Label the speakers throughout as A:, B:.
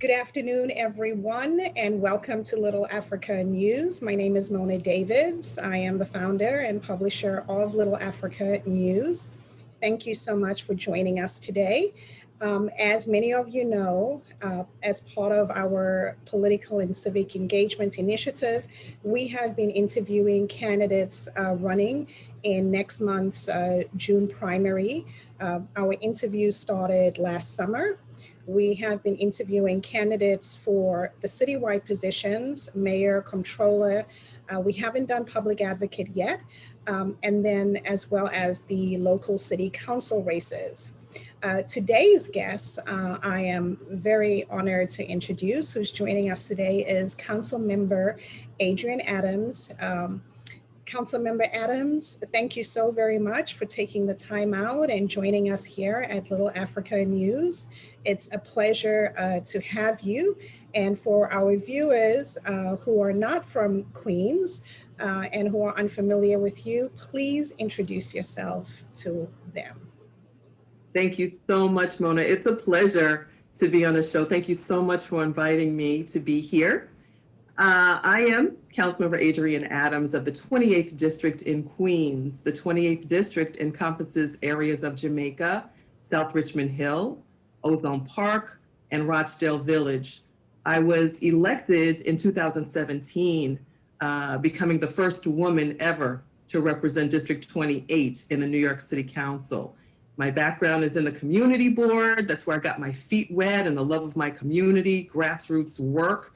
A: Good afternoon, everyone, and welcome to Little Africa News. My name is Mona Davids. I am the founder and publisher of Little Africa News. Thank you so much for joining us today. As many of you know, as part of our political and civic engagement initiative, we have been interviewing candidates running in next month's June primary. Our interview started last summer. We have been interviewing candidates for the citywide positions, mayor, comptroller. We haven't done public advocate yet, and then as well as the local city council races. Today's guest, I am very honored to introduce, who's joining us today is Council Member Adrienne Adams. Councilmember Adams, thank you so very much for taking the time out and joining us here at Little Africa News. It's a pleasure to have you. And for our viewers who are not from Queens and who are unfamiliar with you, please introduce yourself to them.
B: Thank you so much, Mona. It's a pleasure to be on the show. Thank you so much for inviting me to be here. I am Councilmember Adrienne Adams of the 28th District in Queens. The 28th District encompasses areas of Jamaica, South Richmond Hill, Ozone Park, and Rochdale Village. I was elected in 2017, becoming the first woman ever to represent District 28 in the New York City Council. My background is in the community board. That's where I got my feet wet and the love of my community, grassroots work.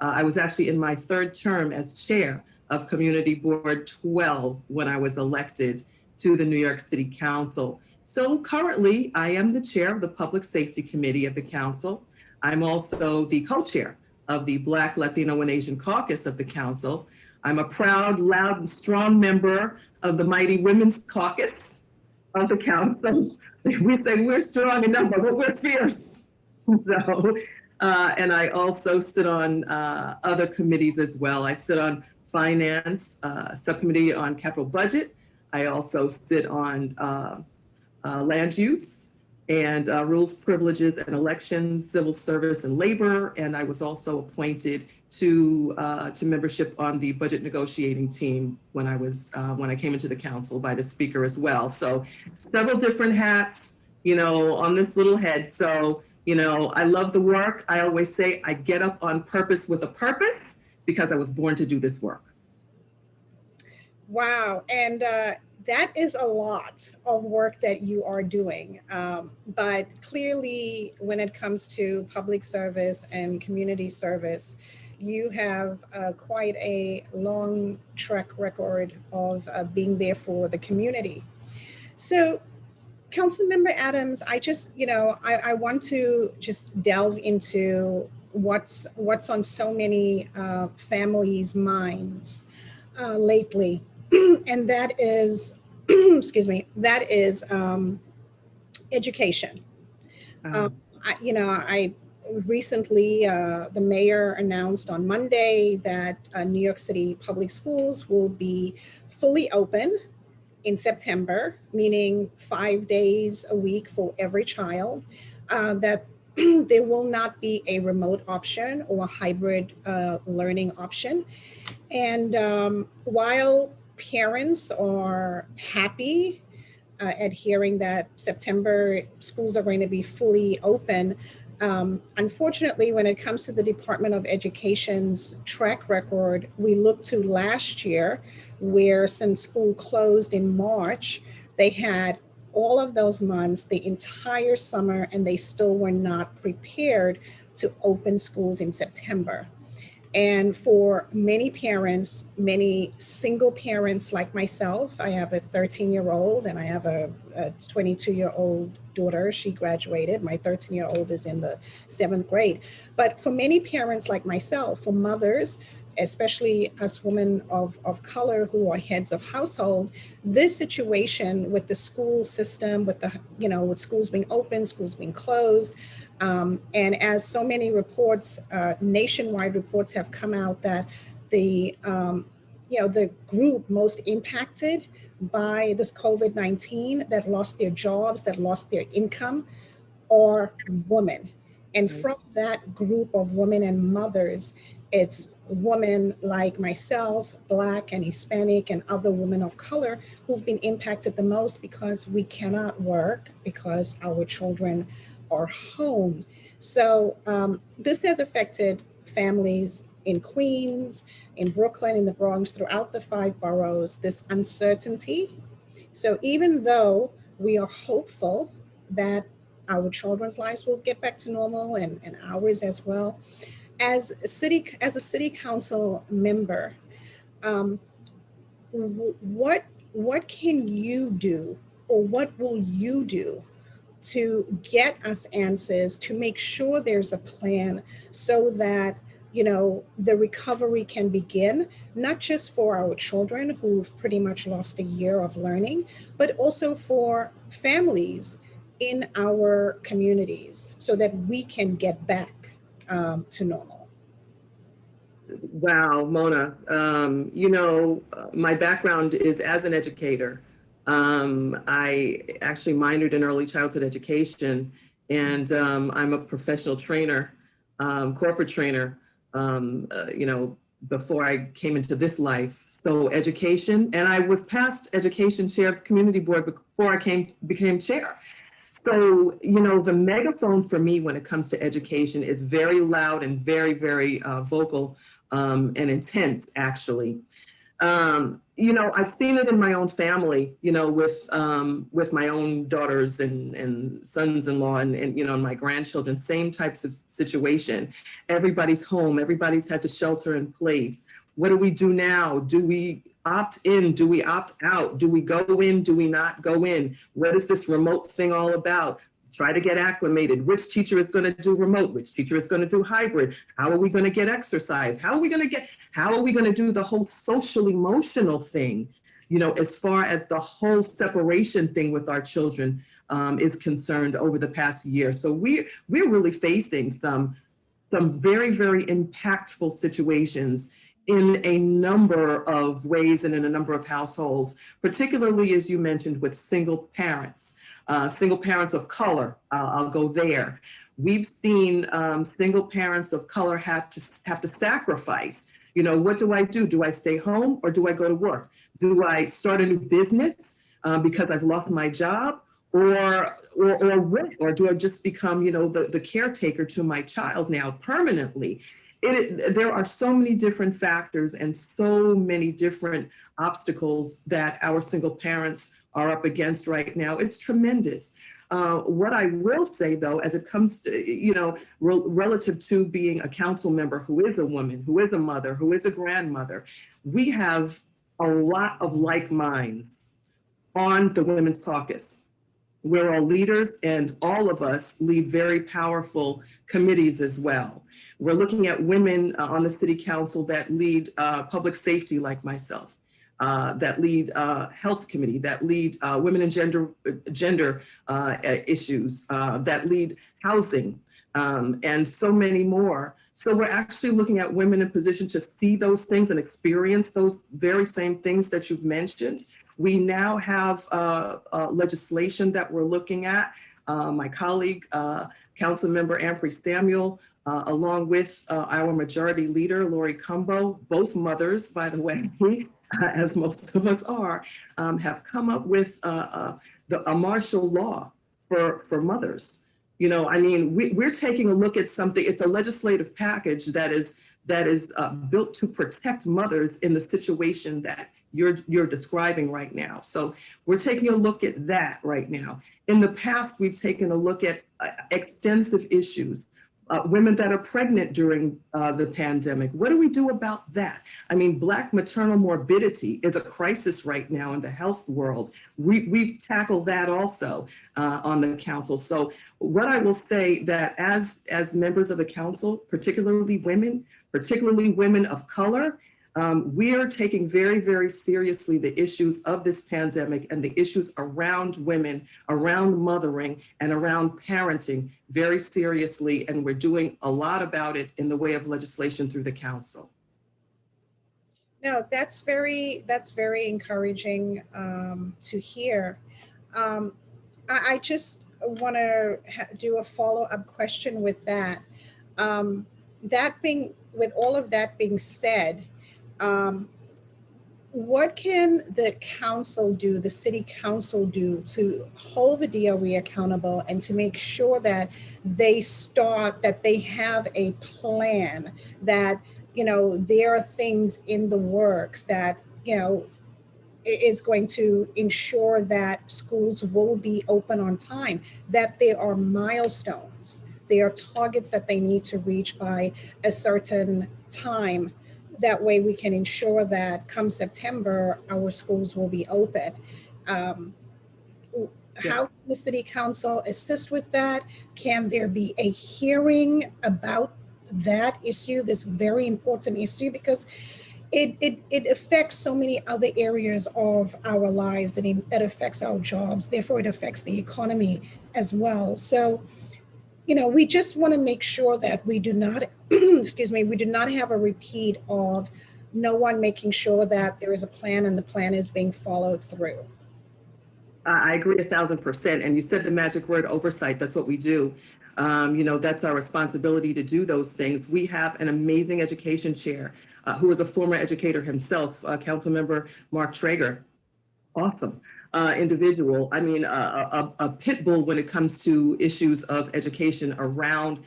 B: I was actually in my third term as chair of Community Board 12 when I was elected to the New York City Council. So currently, I am the chair of the Public Safety Committee of the Council. I'm also the co-chair of the Black, Latino, and Asian Caucus of the Council. I'm a proud, loud, and strong member of the mighty Women's Caucus of the Council. We say we're strong in number, but we're fierce. So, and I also sit on other committees as well. I sit on Finance, Subcommittee on Capital Budget. I also sit on Land Use and Rules, Privileges, and Elections, Civil Service, and Labor. And I was also appointed to membership on the budget negotiating team when I came into the council by the speaker as well. So several different hats, on this little head. So. I love the work. I always say I get up on purpose with a purpose because I was born to do this work.
A: Wow. And that is a lot of work that you are doing. But clearly, when it comes to public service and community service, you have quite a long track record of being there for the community. So, Councilmember Adams, I want to just delve into what's on so many families' minds lately, and that is, excuse me, that is education. I recently, the mayor announced on Monday that New York City public schools will be fully open in September, meaning 5 days a week for every child, that there will not be a remote option or a hybrid learning option. And while parents are happy at hearing that September schools are going to be fully open, unfortunately, when it comes to the Department of Education's track record, we look to last year, where since school closed in March, they had all of those months, the entire summer, and they still were not prepared to open schools in September. And for many parents, many single parents like myself, I have a 13-year-old and I have a 22-year-old daughter. She graduated. My 13-year-old is in the 7th grade. But for many parents like myself, for mothers, especially us women of color who are heads of household, this situation with the school system, with with schools being open, schools being closed, and as so many reports, nationwide reports have come out that the group most impacted by this COVID-19 that lost their jobs, that lost their income, are women. And
B: Right.
A: from that group of women and mothers, it's women like myself, Black and Hispanic, and other women of color who've been impacted the most because we cannot work because our children are home. So this has affected families in Queens, in Brooklyn, in the Bronx, throughout the 5 boroughs, this uncertainty. So even though we are hopeful that our children's lives will get back to normal and ours as well, as a city council member, um, what can you do, or what will you do to get us answers, to make sure there's a plan so that the recovery can begin, not just for our children who've pretty much lost a year of learning, but also for families in our communities so that we can get back to normal.
B: Wow, Mona. My background is as an educator. I actually minored in early childhood education, and I'm a professional trainer, corporate trainer, before I came into this life. So education, and I was past education chair of community board before I became chair. So, the megaphone for me when it comes to education is very loud and very, very vocal and intense, actually. I've seen it in my own family, with my own daughters and sons-in-law and my grandchildren, same types of situation. Everybody's home, everybody's had to shelter in place. What do we do now? Do we opt in? Do we opt out? Do we go in? Do we not go in? What is this remote thing all about? Try to get acclimated. Which teacher is going to do remote? Which teacher is going to do hybrid? How are we going to get exercise? How are we going to do the whole social emotional thing, as far as the whole separation thing with our children is concerned over the past year. So we're really facing some very, very impactful situations in a number of ways and in a number of households, particularly, as you mentioned, with single parents of color. I'll go there. We've seen single parents of color have to sacrifice. What do I do? Do I stay home or do I go to work? Do I start a new business because I've lost my job? Or do I just become, the caretaker to my child now permanently? There are so many different factors and so many different obstacles that our single parents are up against right now. It's tremendous. What I will say, though, as it comes to, relative to being a council member who is a woman, who is a mother, who is a grandmother, we have a lot of like minds on the Women's Caucus. We're all leaders, and all of us lead very powerful committees as well. We're looking at women on the city council that lead public safety, like myself, that lead health committee, that lead women and gender issues, that lead housing, and so many more. So we're actually looking at women in position to see those things and experience those very same things that you've mentioned. We now have legislation that we're looking at. My colleague, Council Member Ampry Samuel, along with our majority leader, Lori Cumbo, both mothers, by the way, as most of us are, have come up with a martial law for mothers. We're taking a look at something. It's a legislative package that is built to protect mothers in the situation that you're describing right now. So we're taking a look at that right now. In the past, we've taken a look at extensive issues. Women that are pregnant during the pandemic. What do we do about that? Black maternal morbidity is a crisis right now in the health world. We've tackled that also on the council. So what I will say that as members of the council, particularly women of color, we are taking very, very seriously the issues of this pandemic and the issues around women, around mothering, and around parenting very seriously. And we're doing a lot about it in the way of legislation through the council.
A: No, that's very encouraging to hear. I want to do a follow-up question with that. With all of that being said, um, what can the council do, the city council do to hold the DOE accountable and to make sure that that they have a plan, that, there are things in the works that, is going to ensure that schools will be open on time, that there are milestones, there are targets that they need to reach by a certain time. That way we can ensure that come September, our schools will be open. Um,
B: Yeah.
A: how can the city council assist with that? Can there be a hearing about that issue, this very important issue? Because it affects so many other areas of our lives, and it affects our jobs. Therefore, it affects the economy as well. So, we just want to make sure that we do not, excuse me, we do not have a repeat of no one making sure that there is a plan and the plan is being followed through.
B: I agree 1,000%. And you said the magic word, oversight. That's what we do. That's our responsibility to do those things. We have an amazing education chair who is a former educator himself, Councilmember Mark Traeger. Awesome individual. I mean, a pit bull when it comes to issues of education around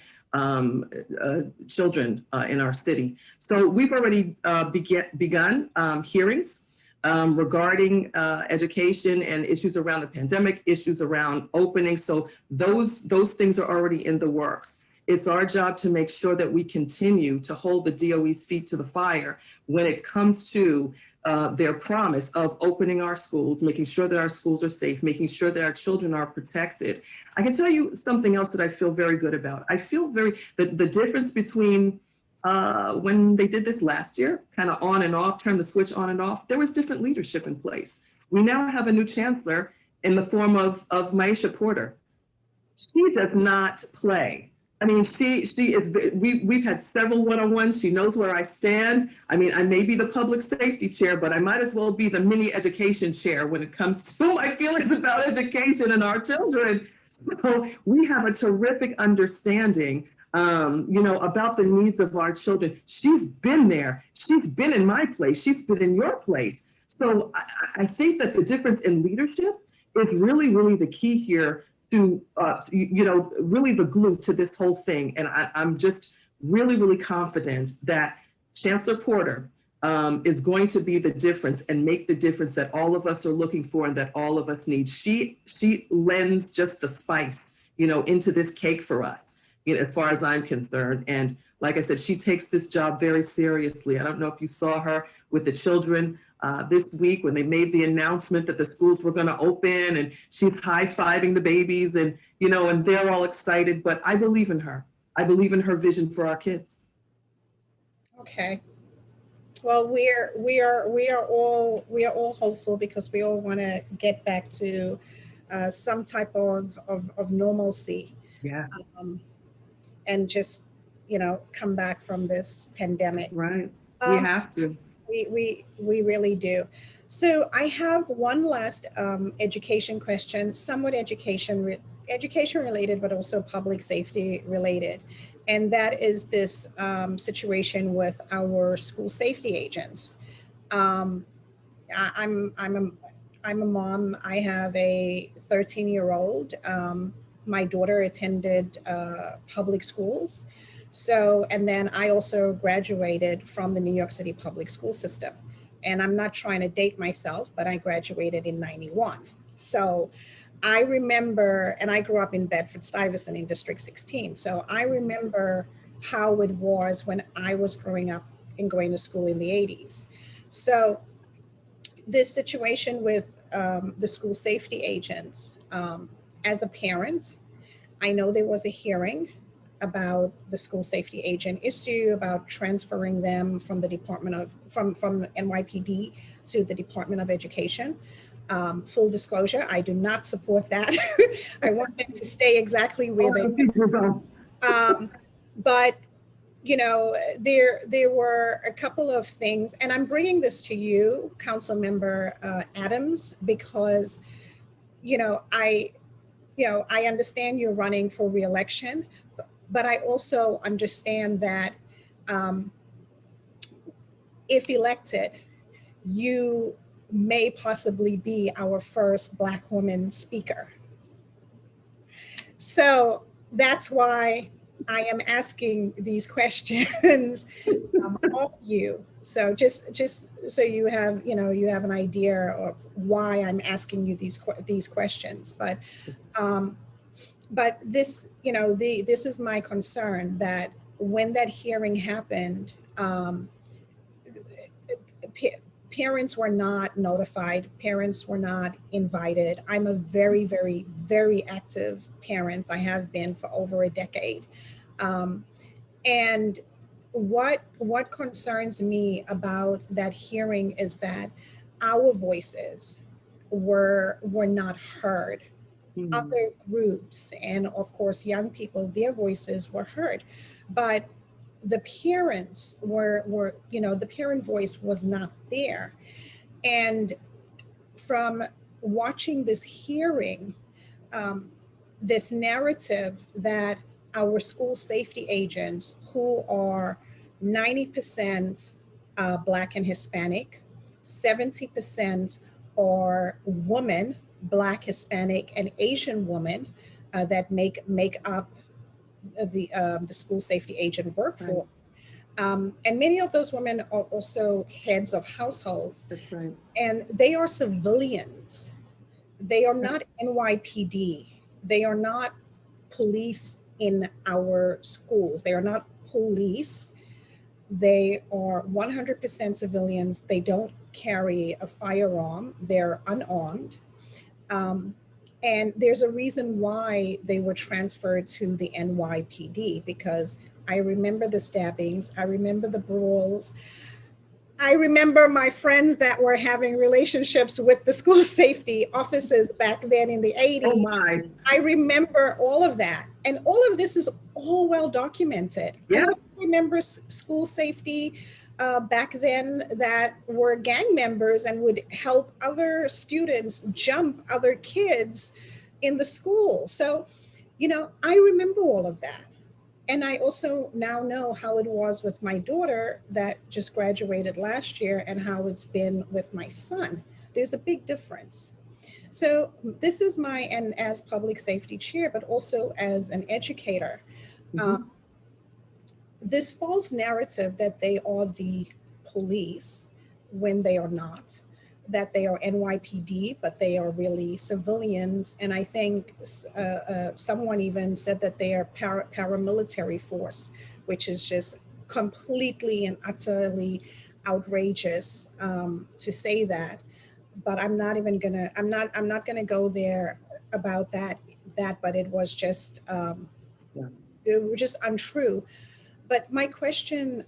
B: children in our city. So we've already begun hearings regarding education and issues around the pandemic, issues around opening. So those things are already in the works. It's our job to make sure that we continue to hold the DOE's feet to the fire when it comes to their promise of opening our schools, making sure that our schools are safe, making sure that our children are protected. I can tell you something else that I feel very good about. I feel the difference between when they did this last year, kind of on and off, turn the switch on and off, there was different leadership in place. We now have a new chancellor in the form of Maisha Porter. She does not play. I mean, she is, we've had several one-on-ones. She knows where I stand. I mean, I may be the public safety chair, but I might as well be the mini education chair when it comes to my feelings about education and our children. So we have a terrific understanding about the needs of our children. She's been there. She's been in my place. She's been in your place. So I think that the difference in leadership is really, really the key here to, really the glue to this whole thing. And I'm just really, really confident that Chancellor Porter is going to be the difference and make the difference that all of us are looking for and that all of us need. She lends just the spice, into this cake for us, as far as I'm concerned. And like I said, she takes this job very seriously. I don't know if you saw her with the children this week when they made the announcement that the schools were going to open, and she's high-fiving the babies, and and they're all excited. But I believe in her. I believe in her vision for our kids.
A: Okay. Well, we are all hopeful, because we all want to get back to some type of normalcy.
B: Yeah.
A: And just come back from this pandemic.
B: Right. We have to.
A: We really do. So I have one last education question, somewhat education related, but also public safety related. And that is this situation with our school safety agents. I'm a mom. I have a 13-year-old. My daughter attended public schools. So, and then I also graduated from the New York City public school system. And I'm not trying to date myself, but I graduated in 91. So I remember, and I grew up in Bedford-Stuyvesant in District 16. So I remember how it was when I was growing up and going to school in the 80s. So this situation with the school safety agents, as a parent, I know there was a hearing about the school safety agent issue, about transferring them from the from NYPD to the Department of Education. Full disclosure, I do not support that. I want them to stay exactly where they are. But there were a couple of things, and I'm bringing this to you, Councilmember Adams, because I understand you're running for reelection, but I also understand that um, if elected, you may possibly be our first Black woman speaker. So that's why I am asking these questions of you. So just so you have an idea of why I'm asking you these questions. Um, but this, this is my concern, that when that hearing happened, pa- parents were not notified, parents were not invited. I'm a very, very, very active parent. I have been for over a decade. Um, and what concerns me about that hearing is that our voices were not heard.
B: Mhm.
A: Other groups and of course young people, their voices were heard, but the parents were the parent voice was not there. And from watching this hearing, um, this narrative that our school safety agents, who are 90% Black and Hispanic, 70% are women, Black, Hispanic, and Asian women, that make up the school safety agent
B: Right.
A: workforce. And many of those women are also heads of households,
B: That's right.
A: and they are civilians. They are not NYPD. They are not police in our schools. They are not police. They are 100% civilians. They don't carry a firearm. They're unarmed. Um, and there's a reason why they were transferred to the NYPD, because I remember the stabbings, I remember the brawls, I remember my friends that were having relationships with the school safety officers back then in the
B: Oh
A: 80s.
B: my.
A: I remember all of that. And all of this is all well documented. I
B: Yeah.
A: also remember school safety back then that were gang members and would help other students jump other kids in the school. So, I remember all of that. And I also now know how it was with my daughter that just graduated last year and how it's been with my son. There's a big difference. So this is and as public safety chair, but also as an educator,
B: Mhm.
A: this false narrative that they are the police when they are not, that they are NYPD, but they are really civilians. And I think someone even said that they are paramilitary force, which is just completely and utterly outrageous to say that. But I'm not gonna go there about but it was just,
B: Yeah.
A: it was just untrue. But my question,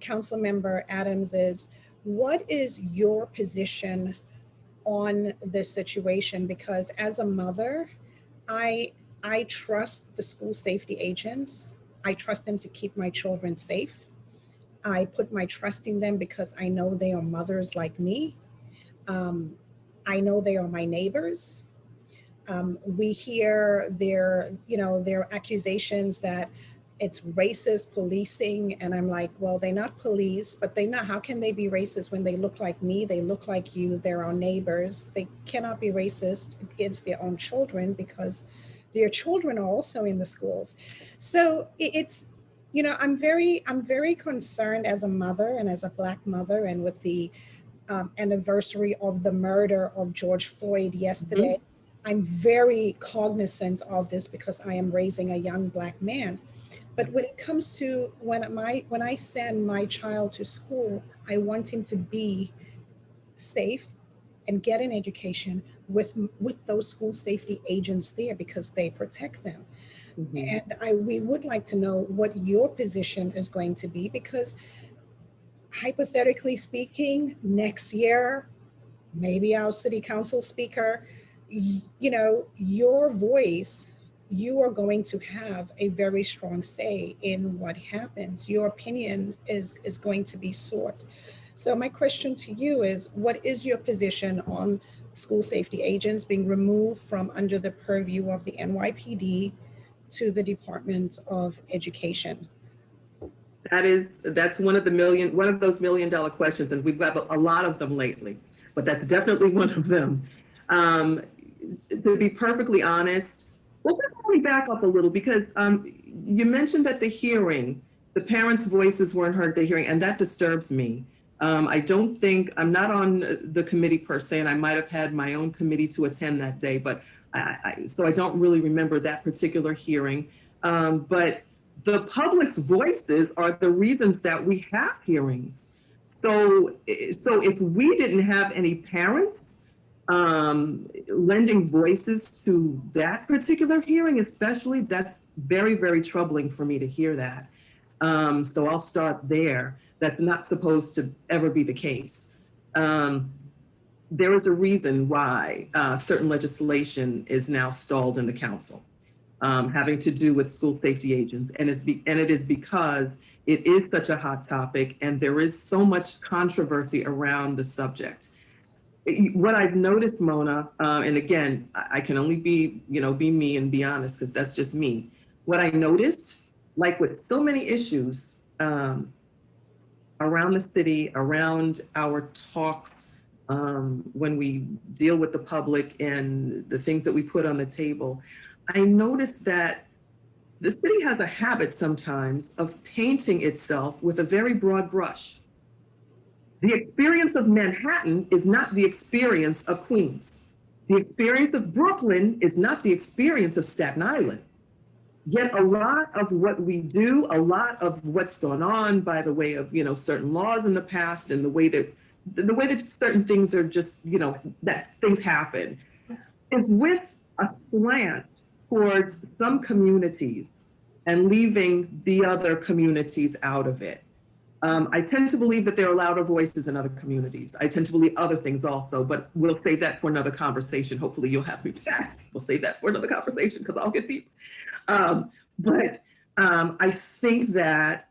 A: Council Member Adams, is what is your position on this situation? Because as a mother, I I trust the school safety agents. I trust them to keep my children safe. I put my trust in them because I know they are mothers like me. Um, I know they are my neighbors. We hear their accusations that it's racist policing, and I'm like, well, they're not police, but they not. How can they be racist when they look like me? They look like you. They're our neighbors. They cannot be racist against their own children because their children are also in the schools. So it's I'm very concerned as a mother and as a Black mother, and with the anniversary of the murder of George Floyd yesterday.
B: Mhm.
A: I'm very cognizant of this because I am raising a young Black man. But when it comes to when I send my child to school, I want him to be safe and get an education with those school safety agents there because they protect them.
B: Mhm.
A: And we would like to know what your position is going to be, because hypothetically speaking, next year maybe our city council speaker, your voice, you are going to have a very strong say in what happens. Your opinion is going to be sought. So my question to you is, what is your position on school safety agents being removed from under the purview of the NYPD to the Department of Education?
B: That's one of those $1 million questions, and we've got a lot of them lately, but that's definitely one of them. To be perfectly honest, well, let me back up a little, because you mentioned that the parents' voices weren't heard at the hearing, and that disturbs me. I'm not on the committee per se, and I might have had my own committee to attend that day, but so I don't really remember that particular hearing. But the public's voices are the reasons that we have hearings. So if we didn't have any parents lending voices to that particular hearing, especially, that's very, very troubling for me to hear that. So I'll start there. That's not supposed to ever be the case. There is a reason why certain legislation is now stalled in the council, having to do with school safety agents. And it is because it is such a hot topic and there is so much controversy around the subject. What I've noticed, Mona, and again, I can only be me and be honest, because that's just me. What I noticed, like with so many issues around the city, around our talks, when we deal with the public and the things that we put on the table, I noticed that the city has a habit sometimes of painting itself with a very broad brush. The experience of Manhattan is not the experience of Queens. The experience of Brooklyn is not the experience of Staten Island. Yet a lot of what we do, a lot of what's gone on by the way of, certain laws in the past, and the way that certain things are just, that things happen, is with a slant towards some communities and leaving the other communities out of it. I tend to believe that there are louder voices in other communities. I tend to believe other things also, but we'll save that for another conversation. Hopefully you'll have me back. We'll save that for another conversation, because I'll get deep. But I think that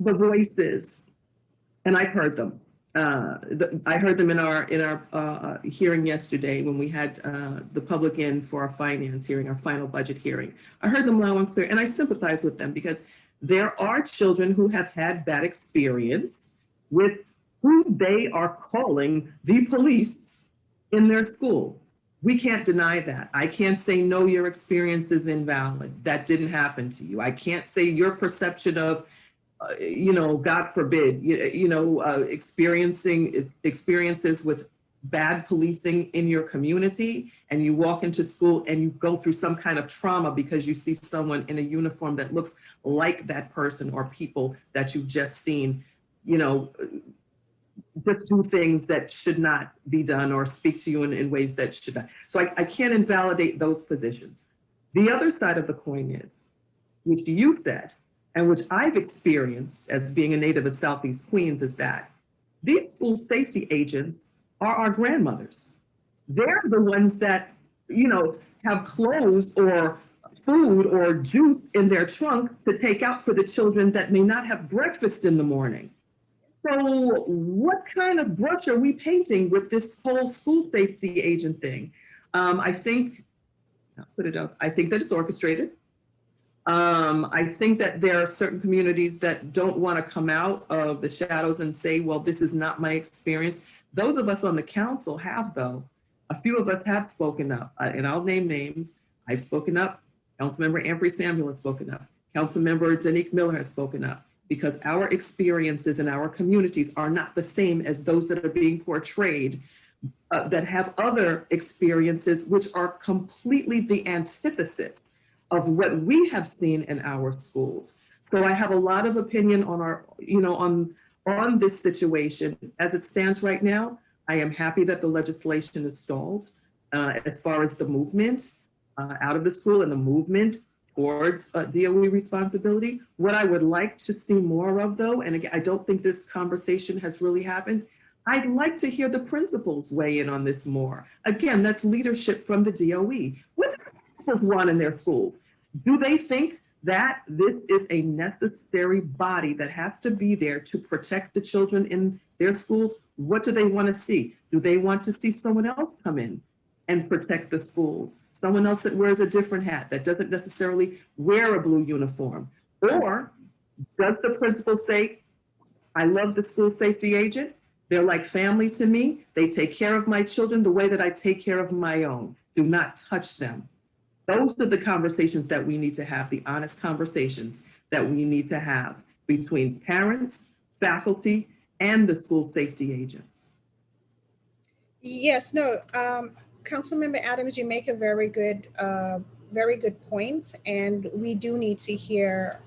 B: the voices, and I've heard them. I heard them in our hearing yesterday when we had the public in for our finance hearing, our final budget hearing. I heard them loud and clear, and I sympathize with them, because there are children who have had bad experience with who they are calling the police in their school. We can't deny that. I can't say, no, your experience is invalid. That didn't happen to you. I can't say your perception of, God forbid, experiences with bad policing in your community, and you walk into school and you go through some kind of trauma because you see someone in a uniform that looks like that person or people that you've just seen, just do things that should not be done or speak to you in ways that should not. So I can't invalidate those positions. The other side of the coin is, which you said, and which I've experienced as being a native of Southeast Queens, is that these school safety agents are our grandmothers. They're the ones that, have clothes or food or juice in their trunk to take out for the children that may not have breakfast in the morning. So what kind of brush are we painting with this whole school safety agent thing? I think, I'll put it up, I think that it's orchestrated. I think that there are certain communities that don't want to come out of the shadows and say, well, this is not my experience. Those of us on the council have, though. A few of us have spoken up, and I'll name names. I've spoken up. Councilmember Ampry Samuel has spoken up. Councilmember Danique Miller has spoken up, because our experiences in our communities are not the same as those that are being portrayed, that have other experiences which are completely the antithesis of what we have seen in our schools. So I have a lot of opinion on our, on this situation. As it stands right now, I am happy that the legislation is stalled as far as the movement out of the school and the movement towards DOE responsibility. What I would like to see more of, though, and again, I don't think this conversation has really happened, I'd like to hear the principals weigh in on this more. Again, that's leadership from the DOE. What do the principals want in their school? Do they think that this is a necessary body that has to be there to protect the children in their schools, what do they want to see? Do they want to see someone else come in and protect the schools? Someone else that wears a different hat, that doesn't necessarily wear a blue uniform? Or does the principal say, I love the school safety agent. They're like family to me. They take care of my children the way that I take care of my own. Do not touch them. Those are the conversations that we need to have, the honest conversations that we need to have between parents, faculty, and the school safety agents.
A: Yes, no, Councilmember Adams, you make a very good point, and we do need to hear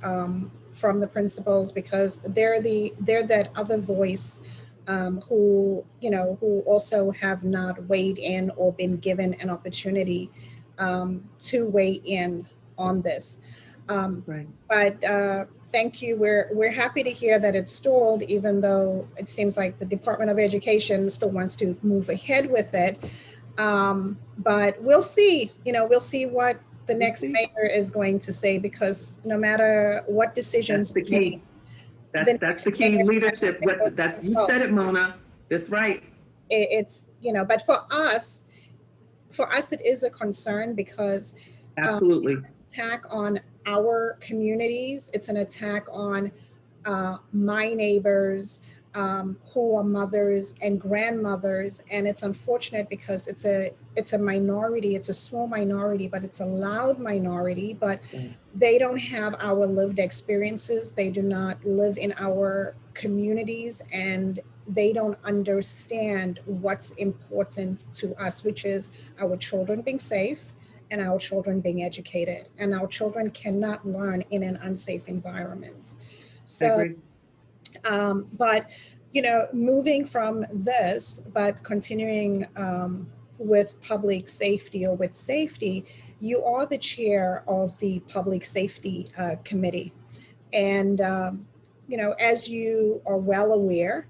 A: from the principals, because they're that other voice who also have not weighed in or been given an opportunity to weigh in on this.
B: Right.
A: But thank you. We're happy to hear that it's stalled, even though it seems like the Department of Education still wants to move ahead with it. But we'll see. We'll see what the next mayor is going to say, because no matter what decisions,
B: that's the key. That's the key. Leadership. You said it, Mona. That's right.
A: It's but for us, it is a concern, because
B: absolutely,
A: it's an attack on our communities. It's an attack on my neighbors who are mothers and grandmothers, and it's unfortunate because it's a minority. It's a small minority, but it's a loud minority. But they don't have our lived experiences. They do not live in our communities, and they don't understand what's important to us, which is our children being safe and our children being educated. And our children cannot learn in an unsafe environment. So, but, moving from this, but continuing with public safety, or with safety, you are the chair of the Public Safety Committee. And, as you are well aware,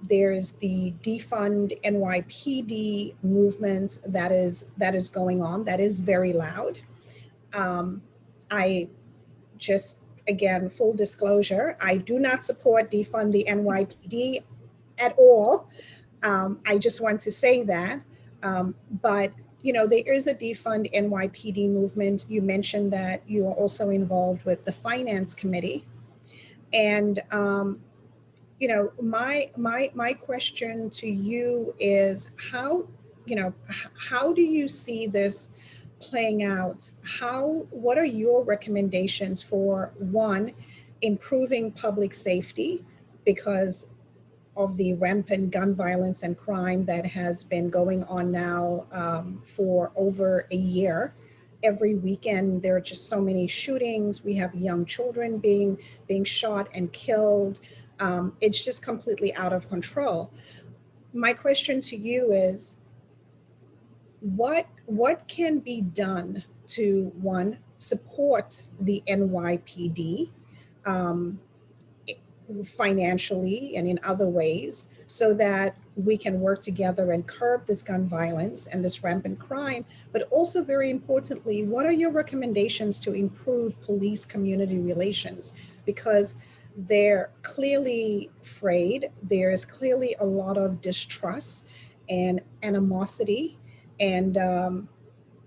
A: there's the Defund NYPD movement that is going on, that is very loud. I just, again, full disclosure, I do not support defund the NYPD at all. I just want to say that. But there is a defund NYPD movement. You mentioned that you are also involved with the Finance Committee. And my question to you is, how do you see this playing out? What are your recommendations for, one, improving public safety because of the rampant gun violence and crime that has been going on now for over a year? Every weekend, there are just so many shootings. We have young children being shot and killed. It's just completely out of control. My question to you is, what can be done to, one, support the NYPD financially and in other ways, so that we can work together and curb this gun violence and this rampant crime? But also, very importantly, what are your recommendations to improve police-community relations? Because they're clearly frayed. There's clearly a lot of distrust and animosity. And,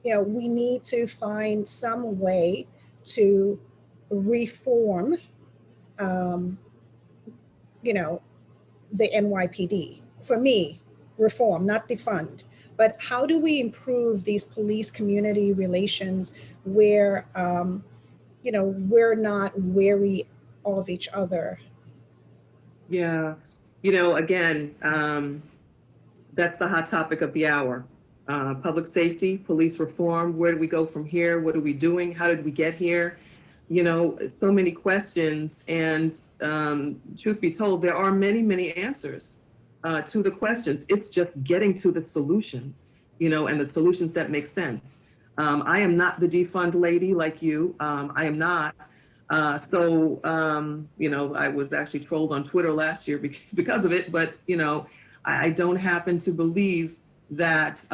A: we need to find some way to reform, the NYPD. For me, reform, not defund. But how do we improve these police community relations where, we're not wary of each other?
B: Yeah, again, that's the hot topic of the hour. Public safety, police reform, where do we go from here? What are we doing? How did we get here? So many questions, and truth be told, there are many, many answers to the questions. It's just getting to the solutions, and the solutions that make sense. I am not the defund lady like you. I am not. I was actually trolled on Twitter last year because of it, but, I don't happen to believe that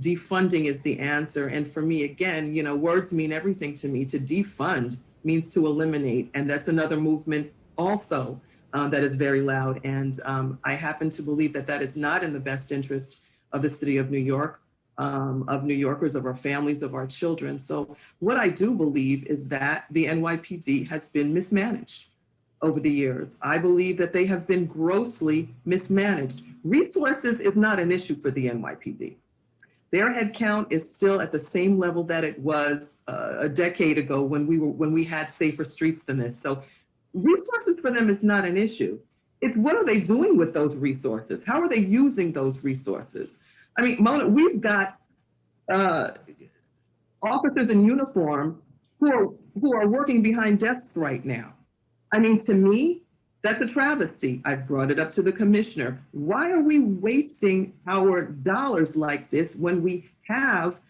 B: defunding is the answer. And for me, again, words mean everything to me. To defund means to eliminate. And that's another movement also that is very loud. And I happen to believe that that is not in the best interest of the city of New York, of New Yorkers, of our families, of our children. So what I do believe is that the NYPD has been mismanaged over the years. I believe that they have been grossly mismanaged. Resources is not an issue for the NYPD. Their headcount is still at the same level that it was a decade ago when we had safer streets than this. So resources for them is not an issue. It's what are they doing with those resources? How are they using those resources? I mean, Mona, we've got officers in uniform who are working behind desks right now. I mean, to me, that's a travesty. I've brought it up to the commissioner. Why are we wasting our dollars like this when we have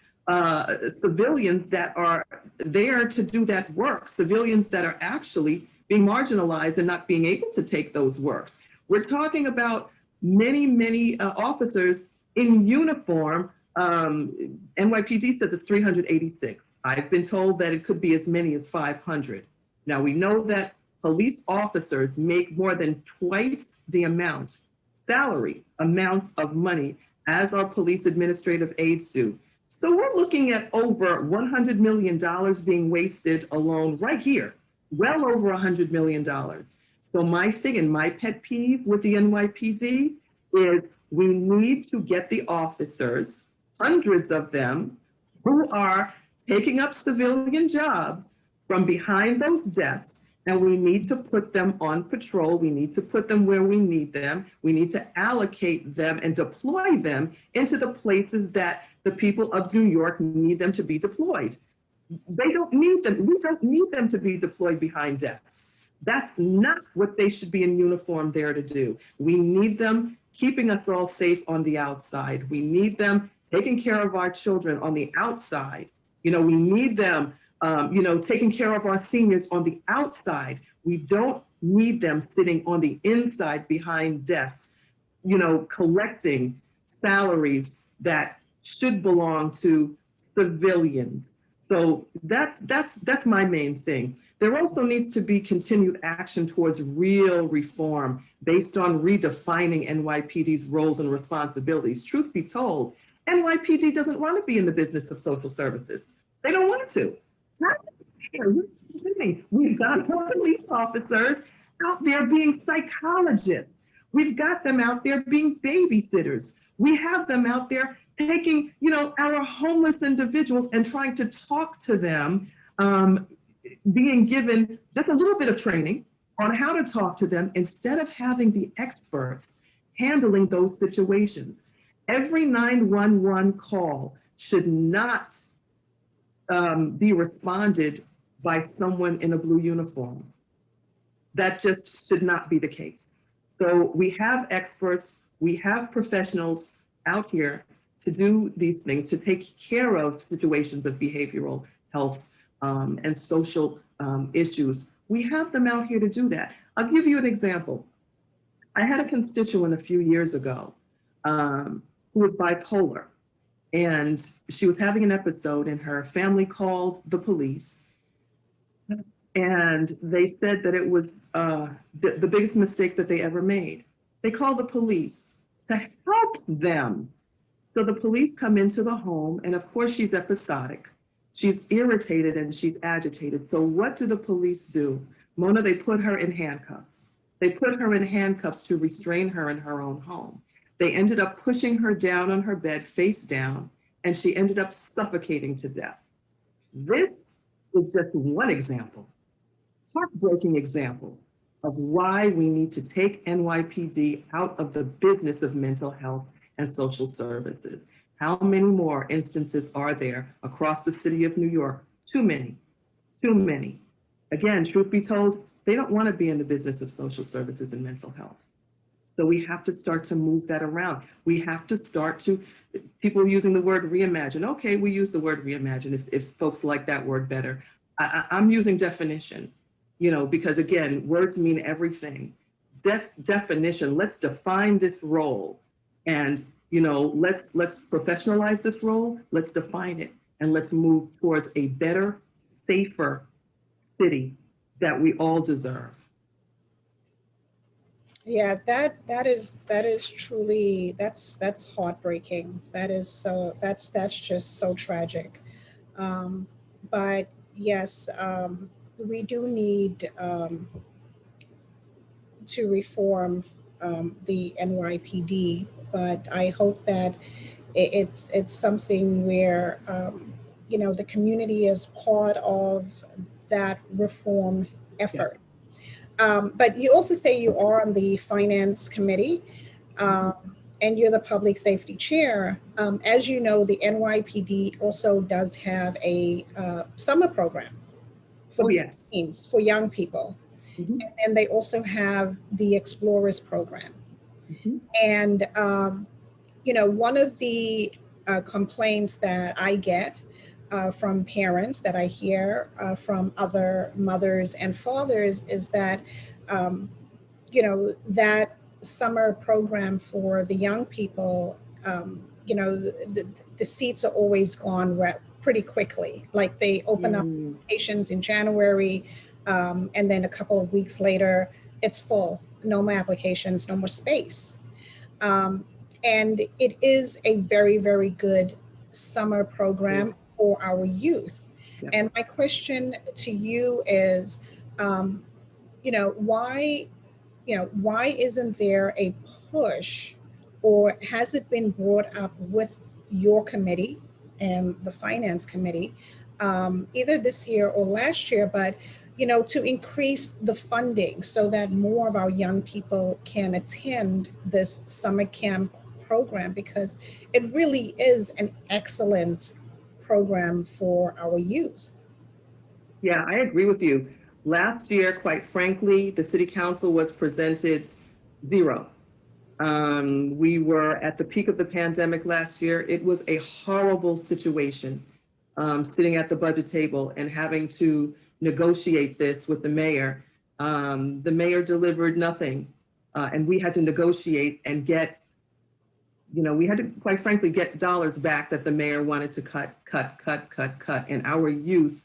B: civilians that are there to do that work, civilians that are actually being marginalized and not being able to take those works? We're talking about many officers in uniform. NYPD says it's 386. I've been told that it could be as many as 500. Now we know that police officers make more than twice the salary amounts of money as our police administrative aides do. So we're looking at over $100 million being wasted alone right here, well over $100 million. So my thing and my pet peeve with the NYPD is we need to get the officers, hundreds of them, who are taking up civilian jobs from behind those desks. And we need to put them on patrol. We need to put them where we need them. We need to allocate them and deploy them into the places that the people of New York need them to be deployed. They don't need them. We don't need them to be deployed behind desks. That's not what they should be in uniform there to do. We need them keeping us all safe on the outside. We need them taking care of our children on the outside. We need them taking care of our seniors on the outside. We don't need them sitting on the inside behind desks, collecting salaries that should belong to civilians. So that's my main thing. There also needs to be continued action towards real reform based on redefining NYPD's roles and responsibilities. Truth be told, NYPD doesn't want to be in the business of social services. They don't want to. We've got police officers out there being psychologists. We've got them out there being babysitters. We have them out there taking, our homeless individuals and trying to talk to them, being given just a little bit of training on how to talk to them instead of having the experts handling those situations. Every 911 call should not be responded by someone in a blue uniform. That just should not be the case. So we have experts, we have professionals out here to do these things, to take care of situations of behavioral health and social issues. We have them out here to do that. I'll give you an example. I had a constituent a few years ago who was bipolar. And she was having an episode and her family called the police. And they said that it was the biggest mistake that they ever made. They called the police to help them. So the police come into the home, and of course she's episodic. She's irritated and she's agitated. So what do the police do? Mona, they put her in handcuffs. They put her in handcuffs to restrain her in her own home. They ended up pushing her down on her bed, face down, and she ended up suffocating to death. This is just one example, heartbreaking example of why we need to take NYPD out of the business of mental health and social services. How many more instances are there across the city of New York? Too many, too many. Again, truth be told, they don't want to be in the business of social services and mental health. So we have to start to move that around. We have to start to, people are using the word reimagine. Okay, we use the word reimagine if folks like that word better. I'm using definition, because again, words mean everything. Definition, let's define this role and, let's professionalize this role, let's define it, and let's move towards a better, safer city that we all deserve.
A: Yeah, that is truly, that's heartbreaking. That's just so tragic. Um, but yes, we do need to reform the NYPD, but I hope that it's something where the community is part of that reform
B: Yeah.
A: effort. But you also say you are on the finance committee, um, and you're the public safety chair. As you know, the NYPD also does have a summer program for
B: Oh, yes.
A: teens, for young people.
B: Mhm,
A: And they also have the Explorers program.
B: mhm.
A: And, one of the complaints that I get from parents, that I hear from other mothers and fathers, is that, um, that summer program for the young people, the seats are always gone pretty quickly. Like they open up
B: Mm,
A: applications in January, and then a couple of weeks later, it's full. No more applications, no more space. Um, and it is a very, very good summer
B: yes.
A: program for our youth.
B: Yeah.
A: And my question to you is, um, why, why isn't there a push, or has it been brought up with your committee and the finance committee, either this year or last year, but to increase the funding so that more of our young people can attend this summer camp program, because it really is an excellent program for our youth.
B: Yeah, I agree with you. Last year, quite frankly, the city council was presented zero. We were at the peak of the pandemic last year. It was a horrible situation, sitting at the budget table and having to negotiate this with the mayor. The mayor delivered nothing, and we had to negotiate and get, we had to, quite frankly, get dollars back that the mayor wanted to cut. And our youth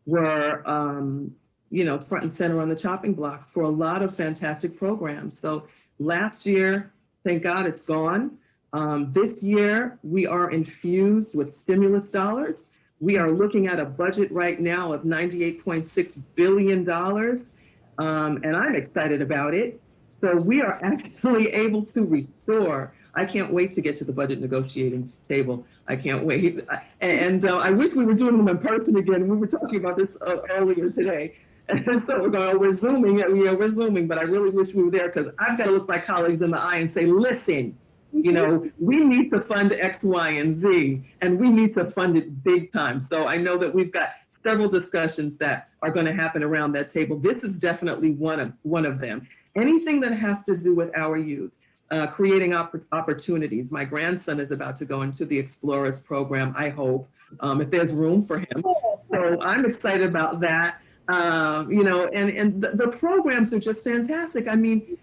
B: were, front and center on the chopping block for a lot of fantastic programs. So last year, thank God it's gone. This year, we are infused with stimulus dollars. We are looking at a budget right now of $98.6 billion, and I'm excited about it. So we are actually able to restore. I can't wait to get to the budget negotiating table. I can't wait. And I wish we were doing them in person again. We were talking about this earlier today. And so we're going, oh, we're Zooming. Yeah, we're Zooming, but I really wish we were there, because I've got to look my colleagues in the eye and say, listen, we need to fund X, Y, and Z, and we need to fund it big time. So I know that we've got several discussions that are going to happen around that table. This is definitely one of them. Anything that has to do with our youth, creating opportunities. My grandson is about to go into the Explorers program, I hope, if there's room for him. So I'm excited about that. And the programs are just fantastic. I mean,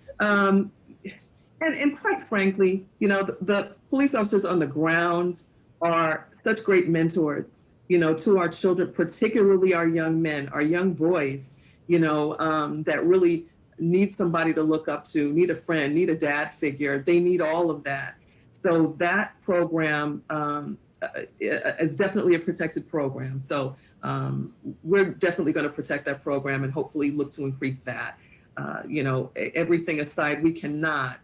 B: and quite frankly, the police officers on the ground are such great mentors, to our children, particularly our young men, our young boys, that really need somebody to look up to, need a friend, need a dad figure. They need all of that. So that program is definitely a protected program. So we're definitely going to protect that program and hopefully look to increase that. Everything aside, we cannot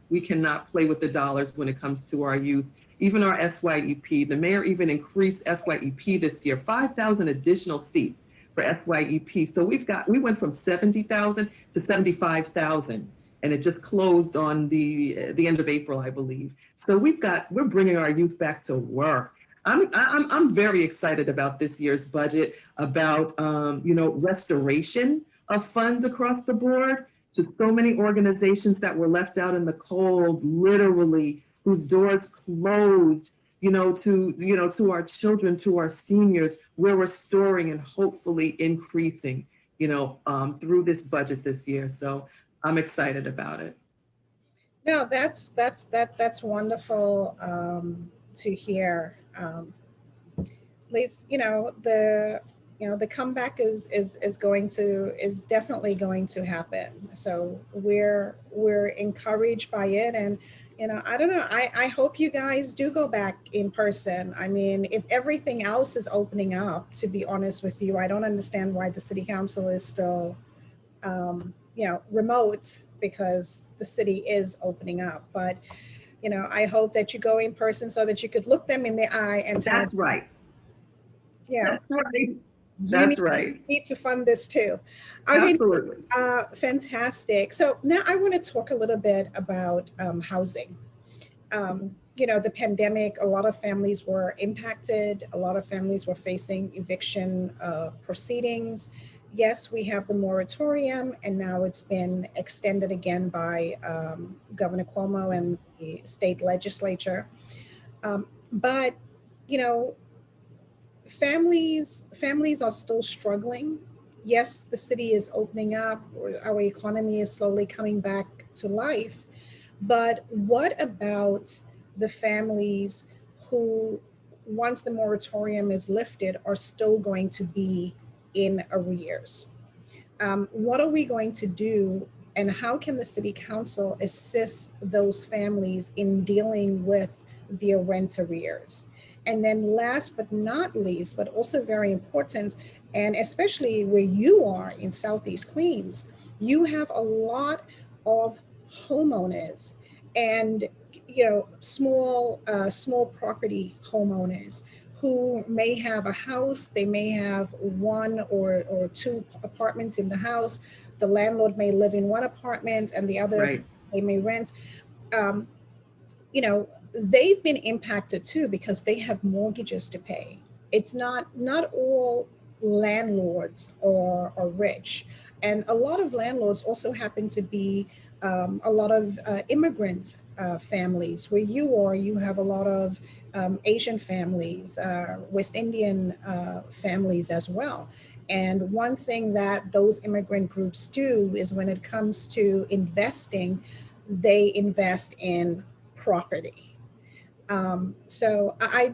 B: play with the dollars when it comes to our youth. Even our SYEP, the mayor even increased SYEP this year, 5,000 additional seats for SYEP. So we went from 70,000 to 75,000, and it just closed on the end of April, I believe. So we're bringing our youth back to work. I'm very excited about this year's budget, about restoration of funds across the board to so many organizations that were left out in the cold, literally, whose doors closed, to our children, to our seniors. We're restoring and hopefully increasing, through this budget this year. So I'm excited about it.
A: No, that's wonderful to hear. At least, the comeback is definitely going to happen. So we're encouraged by it. And I don't know, I hope you guys do go back in person. I mean, if everything else is opening up, to be honest with you, I don't understand why the city council is still remote, because the city is opening up. But I hope that you go in person so that you could look them in the eye and tell
B: That's right.
A: yeah,
B: That's right.
A: you
B: That's right.
A: need to fund this too. Okay,
B: Absolutely.
A: fantastic. So now I want to talk a little bit about housing. The pandemic, a lot of families were impacted. A lot of families were facing eviction proceedings. Yes, we have the moratorium, and now it's been extended again by Governor Cuomo and the state legislature. But you know, families are still struggling. Yes, the city is opening up, or our economy is slowly coming back to life. But what about the families who, once the moratorium is lifted, are still going to be in arrears? What are we going to do, and how can the city council assist those families in dealing with their rent arrears? And then last but not least, but also very important, and especially where you are in Southeast Queens, you have a lot of homeowners and small property homeowners who may have a house, they may have one or two apartments in the house. The landlord may live in one apartment and the other
B: Right.
A: they may rent. Um, they've been impacted too because they have mortgages to pay. It's not all landlords are rich, and a lot of landlords also happen to be a lot of immigrant families. Where you are, you have a lot of Asian families, West Indian families as well. And one thing that those immigrant groups do is when it comes to investing, they invest in property. So I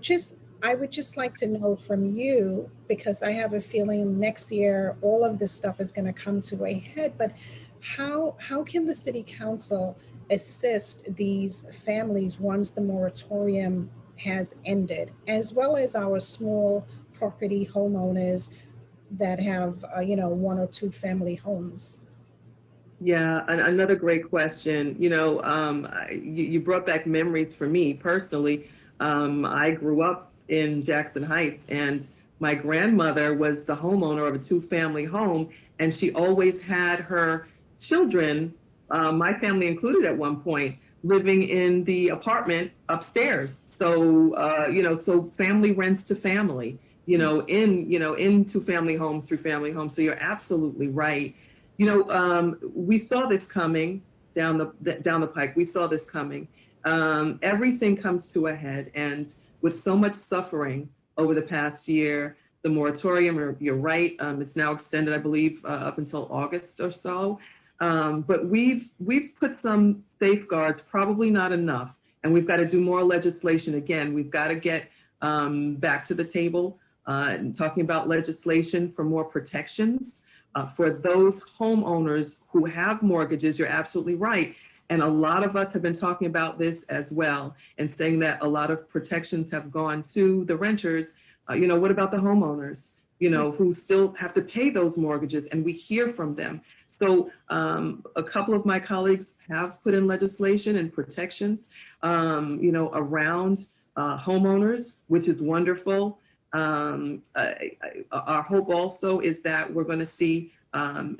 A: would just like to know from you, because I have a feeling next year all of this stuff is going to come to a head. But how can the city council assist these families once the moratorium has ended, as well as our small property homeowners that have one or two family homes?
B: Yeah, another great question. You brought back memories for me personally. I grew up in Jackson Heights, and my grandmother was the homeowner of a two-family home, and she always had her children, my family included at one point, living in the apartment upstairs. So, so family rents to family, in two-family homes, three-family homes. So you're absolutely right. We saw this coming down the pike. We saw this coming. Everything comes to a head, and with so much suffering over the past year, the moratorium, you're right, it's now extended, I believe, up until August or so. But we've put some safeguards, probably not enough, and we've got to do more legislation. Again, we've got to get back to the table and talking about legislation for more protections. For those homeowners who have mortgages, you're absolutely right. And a lot of us have been talking about this as well, and saying that a lot of protections have gone to the renters. What about the homeowners, who still have to pay those mortgages? And we hear from them. So a couple of my colleagues have put in legislation and protections, around homeowners, which is wonderful. Our hope also is that we're going to see, the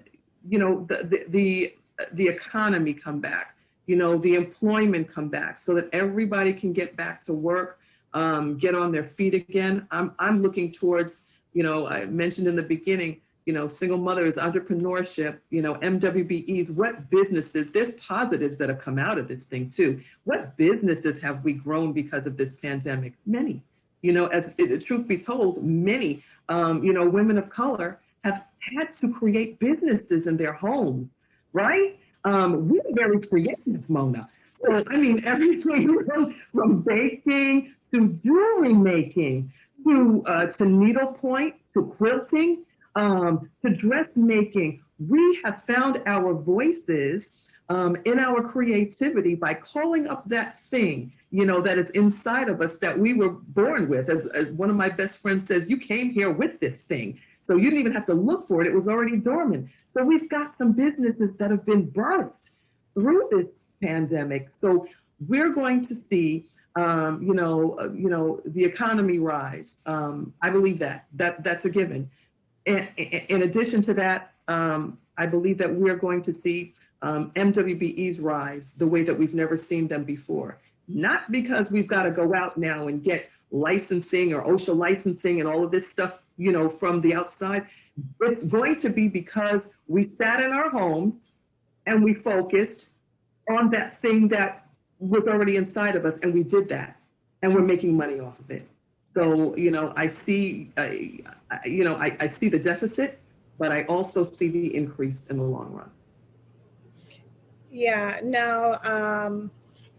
B: economy come back, the employment come back, so that everybody can get back to work, get on their feet again. I'm looking towards, I mentioned in the beginning, single mothers, entrepreneurship, MWBEs, what businesses, there's positives that have come out of this thing too. What businesses have we grown because of this pandemic? Many. As truth be told, many, women of color have had to create businesses in their homes, right? We're very creative, Mona. I mean, everything from baking to jewelry making to needlepoint. to quilting, to dressmaking. We have found our voices in our creativity by calling up that thing, that is inside of us that we were born with. As one of my best friends says, you came here with this thing. So you didn't even have to look for it. It was already dormant. So we've got some businesses that have been birthed through this pandemic. So we're going to see, the economy rise. I believe that's a given. In addition to that, I believe that we're going to see MWBEs rise the way that we've never seen them before. Not because we've got to go out now and get licensing or OSHA licensing and all of this stuff, from the outside. It's going to be because we sat in our homes and we focused on that thing that was already inside of us, and we did that, and we're making money off of it. So, I see, I see the deficit, but I also see the increase in the long run.
A: Yeah, no,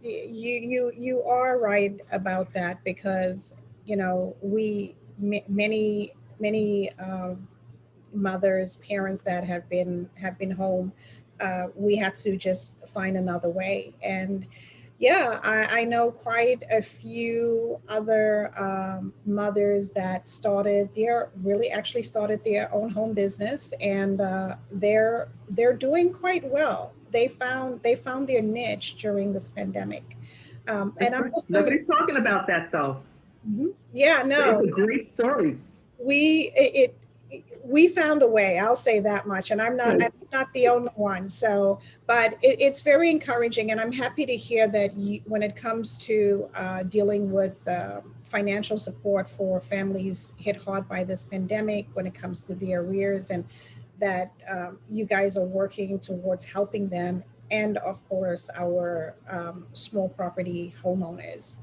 A: you are right about that, because many mothers, parents that have been home, we had to just find another way. And yeah, I know quite a few other mothers that actually started their own home business, and they're doing quite well. They found their niche during this pandemic. And I'm also,
B: Nobody's talking about that though.
A: Mhm. Yeah, no,
B: It's a great story.
A: we it, we found a way. I'll say that much, and I'm not the only one. So, but it's very encouraging, and I'm happy to hear that when it comes to dealing with financial support for families hit hard by this pandemic, when it comes to the arrears, and that you guys are working towards helping them, and of course our small property homeowners.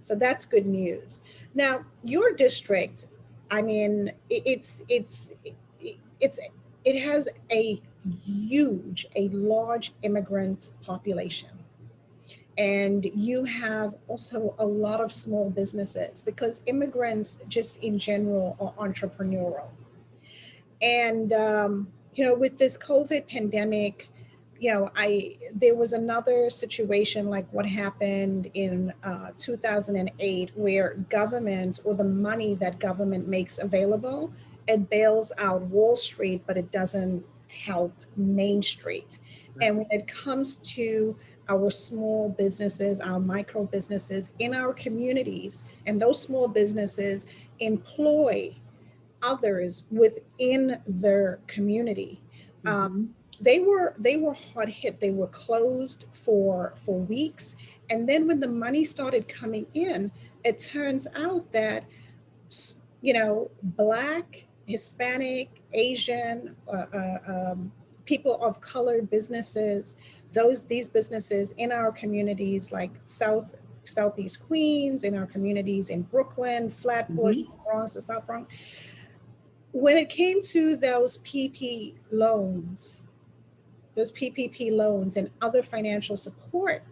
A: So that's good news. Now, your district, I mean, it's it has a large immigrant population, and you have also a lot of small businesses, because immigrants just in general are entrepreneurial. And with this COVID pandemic, there was another situation like what happened in 2008, where government, or the money that government makes available, it bails out Wall Street, but it doesn't help Main Street. And when it comes to our small businesses, our micro businesses in our communities, and those small businesses employ others within their community. They were hard hit. They were closed for weeks, and then when the money started coming in, it turns out that Black, Hispanic, Asian, people of color businesses, these businesses in our communities like Southeast Queens, in our communities in Brooklyn, Flatbush, Bronx, the South Bronx. When it came to those PPP loans and other financial support,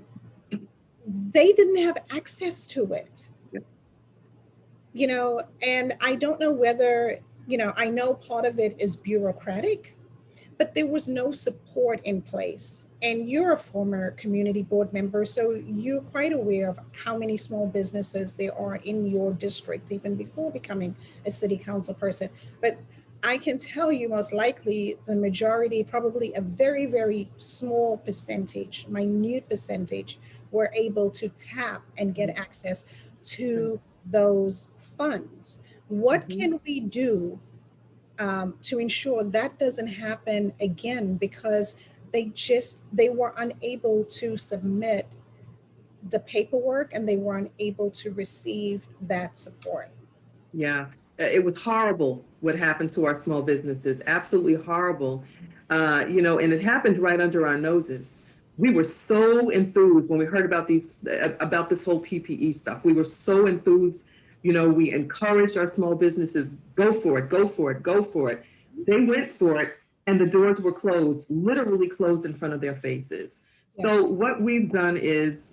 A: they didn't have access to it. And I don't know whether, I know part of it is bureaucratic, but there was no support in place. And you're a former community board member, so you're quite aware of how many small businesses there are in your district, even before becoming a city council person. But I can tell you, most likely the majority, probably a very, very small percentage, minute percentage, were able to tap and get access to those funds. What can we do to ensure that doesn't happen again? Because they were unable to submit the paperwork, and they were unable to receive that support.
B: Yeah, it was horrible what happened to our small businesses. Absolutely horrible. And it happened right under our noses. We were so enthused when we heard about this whole PPE stuff. We were so enthused. We encouraged our small businesses, go for it, go for it, go for it. They went for it, and the doors were closed, literally closed in front of their faces. Yeah. So what we've done is,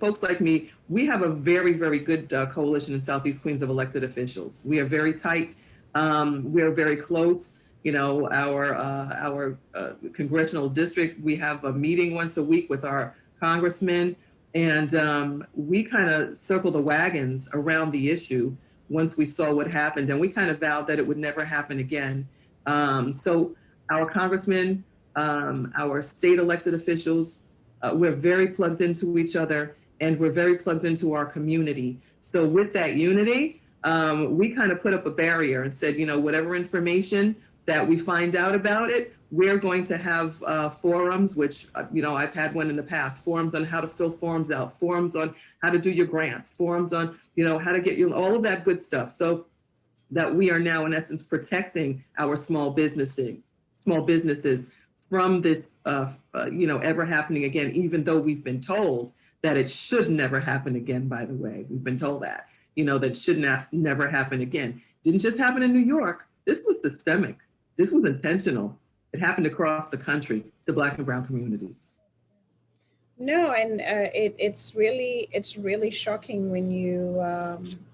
B: folks like me, we have a very, very good coalition in Southeast Queens of elected officials. We are very tight. We're very close. You know, our congressional district, we have a meeting once a week with our congressmen, and we kind of circle the wagons around the issue once we saw what happened, and we kind of vowed that it would never happen again. So our congressmen, our state elected officials, we're very plugged into each other, and we're very plugged into our community. So with that unity, we kind of put up a barrier and said, you know, whatever information that we find out about it, we're going to have forums, which, you know, I've had one in the past, forums on how to fill forms out, forums on how to do your grants, forums on, you know, how to get you all of that good stuff. So that we are now, in essence, protecting our small businesses from this, you know, ever happening again, even though we've been told that it should never happen again, by the way. We've been told that, you know, that should not never happen again. Didn't just happen in New York. This was systemic. This was intentional. It happened across the country to Black and Brown communities.
A: No, and it's really shocking when you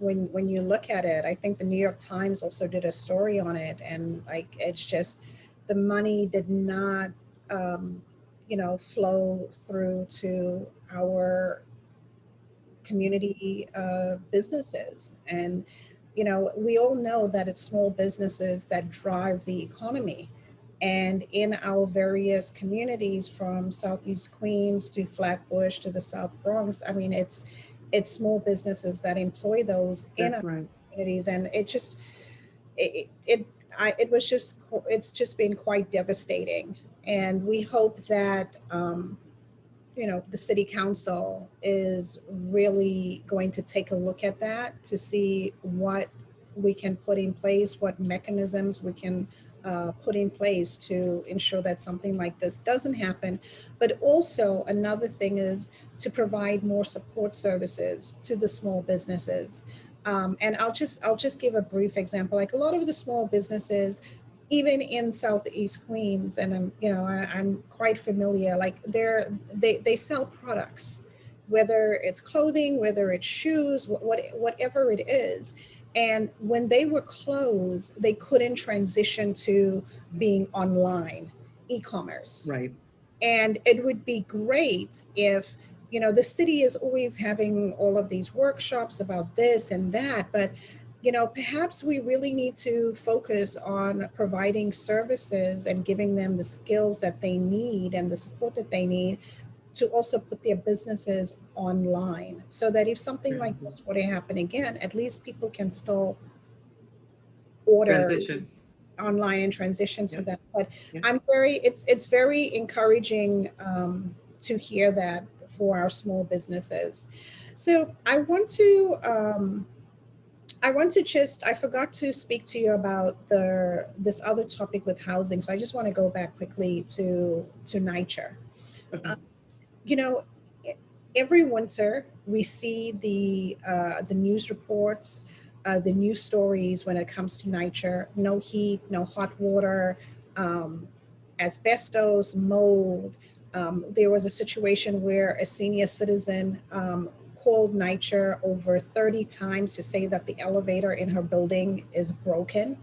A: when you look at it. I think the New York Times also did a story on it, and like it's just the money did not you know, flow through to our community businesses. And you know, we all know that it's small businesses that drive the economy. And in our various communities, from Southeast Queens to Flatbush to the South Bronx, I mean, it's small businesses that employ those in
B: That's
A: our
B: right.
A: communities. And it just it was just, it's just been quite devastating. And we hope that you know, the city council is really going to take a look at that to see what we can put in place, what mechanisms we can put in place to ensure that something like this doesn't happen. But also another thing is to provide more support services to the small businesses. And I'll just give a brief example. Like a lot of the small businesses, even in Southeast Queens, and I'm quite familiar. Like they sell products, whether it's clothing, whether it's shoes, whatever it is. And when they were closed, they couldn't transition to being online, e-commerce.
B: Right.
A: And it would be great if, you know, the city is always having all of these workshops about this and that, but you know, perhaps we really need to focus on providing services and giving them the skills that they need and the support that they need to also put their businesses online, so that if something like
B: Mhm.
A: this were to happen again, at least people can still order
B: Transition.
A: online and transition to
B: Yep.
A: that. But
B: Yep.
A: it's very encouraging to hear that for our small businesses. So I want to just, I forgot to speak to you about this other topic with housing. So I just want to go back quickly to NYCHA.
B: Okay.
A: Uh, you know, every winter we see the news reports, the news stories when it comes to NYCHA. No heat, no hot water, um, asbestos, mold. There was a situation where a senior citizen called NYCHA over 30 times to say that the elevator in her building is broken.